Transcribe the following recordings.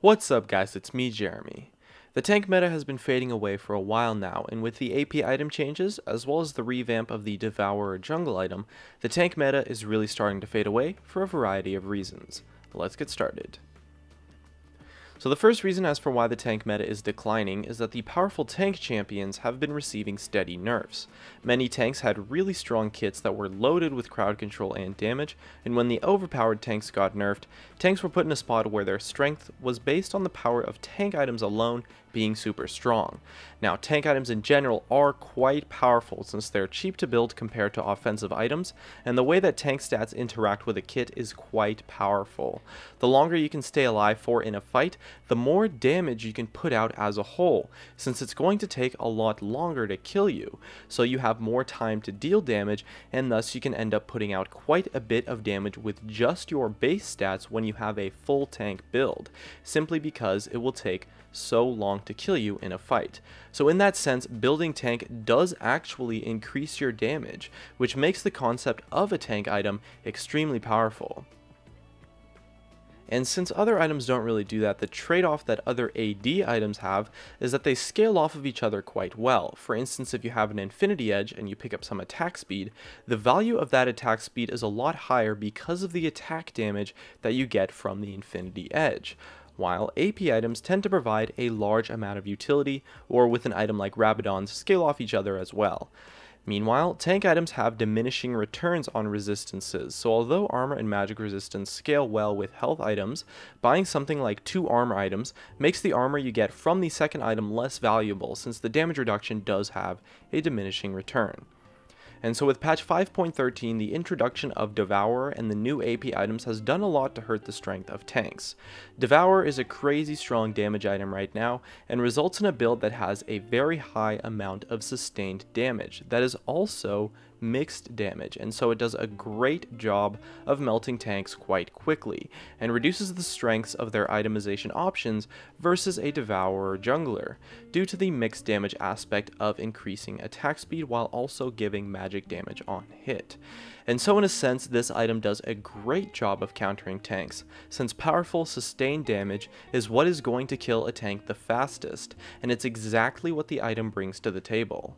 What's up guys, it's me Jeremy. The tank meta has been fading away for a while now, and with the AP item changes, as well as the revamp of the Devourer jungle item, the tank meta is really starting to fade away for a variety of reasons. Let's get started. So the first reason as for why the tank meta is declining is that the powerful tank champions have been receiving steady nerfs. Many tanks had really strong kits that were loaded with crowd control and damage, and when the overpowered tanks got nerfed, tanks were put in a spot where their strength was based on the power of tank items alone being super strong. Now, tank items in general are quite powerful since they're cheap to build compared to offensive items, and the way that tank stats interact with a kit is quite powerful. The longer you can stay alive for in a fight, the more damage you can put out as a whole, since it's going to take a lot longer to kill you, so you have more time to deal damage, and thus you can end up putting out quite a bit of damage with just your base stats when you have a full tank build, simply because it will take so long to kill you in a fight. So in that sense, building tank does actually increase your damage, which makes the concept of a tank item extremely powerful. And since other items don't really do that, the trade-off that other AD items have is that they scale off of each other quite well. For instance, if you have an Infinity Edge and you pick up some attack speed, the value of that attack speed is a lot higher because of the attack damage that you get from the Infinity Edge, while AP items tend to provide a large amount of utility, or with an item like Rabadon's, scale off each other as well. Meanwhile, tank items have diminishing returns on resistances, so although armor and magic resistance scale well with health items, buying something like 2 armor items makes the armor you get from the second item less valuable, since the damage reduction does have a diminishing return. And so with patch 5.13, the introduction of Devourer and the new AP items has done a lot to hurt the strength of tanks. Devourer is a crazy strong damage item right now, and results in a build that has a very high amount of sustained damage that is also mixed damage, and so it does a great job of melting tanks quite quickly, and reduces the strengths of their itemization options versus a Devourer jungler, due to the mixed damage aspect of increasing attack speed while also giving magic damage on hit. And so in a sense, this item does a great job of countering tanks, since powerful sustained damage is what is going to kill a tank the fastest, and it's exactly what the item brings to the table.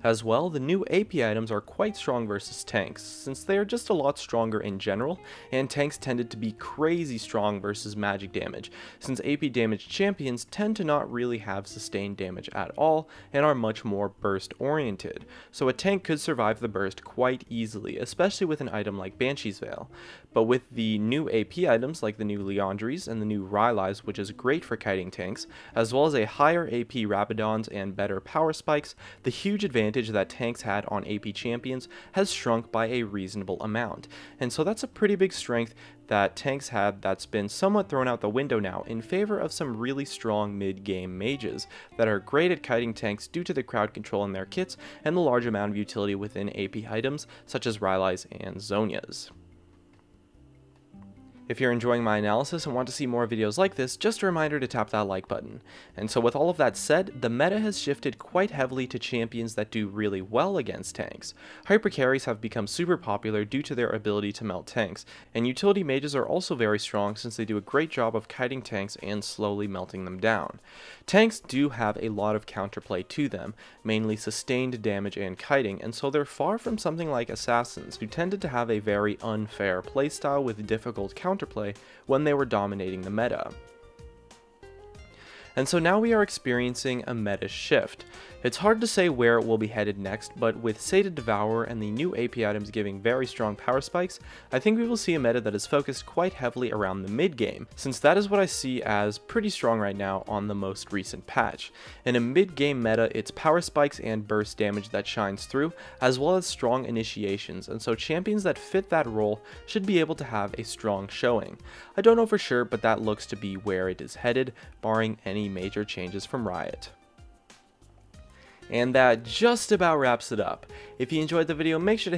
As well, the new AP items are quite strong versus tanks, since they are just a lot stronger in general, and tanks tended to be crazy strong versus magic damage, since AP damage champions tend to not really have sustained damage at all, and are much more burst oriented, so a tank could survive the burst quite easily, especially with an item like Banshee's Veil. But with the new AP items like the new Liandry's and the new Rylai's, which is great for kiting tanks, as well as a higher AP Rabadon's and better power spikes, the huge advantage that tanks had on AP champions has shrunk by a reasonable amount, and so that's a pretty big strength that tanks had that's been somewhat thrown out the window now in favor of some really strong mid-game mages that are great at kiting tanks due to the crowd control in their kits and the large amount of utility within AP items such as Rylai's and Zhonya's. If you're enjoying my analysis and want to see more videos like this, just a reminder to tap that like button. And so with all of that said, the meta has shifted quite heavily to champions that do really well against tanks. Hyper carries have become super popular due to their ability to melt tanks, and utility mages are also very strong since they do a great job of kiting tanks and slowly melting them down. Tanks do have a lot of counterplay to them, mainly sustained damage and kiting, and so they're far from something like assassins, who tended to have a very unfair playstyle with difficult counterplay when they were dominating the meta. And so now we are experiencing a meta shift. It's hard to say where it will be headed next, but with Sated Devourer and the new AP items giving very strong power spikes, I think we will see a meta that is focused quite heavily around the mid game, since that is what I see as pretty strong right now on the most recent patch. In a mid game meta, it's power spikes and burst damage that shines through, as well as strong initiations, and so champions that fit that role should be able to have a strong showing. I don't know for sure, but that looks to be where it is headed, barring any major changes from Riot. And that just about wraps it up. If you enjoyed the video, make sure to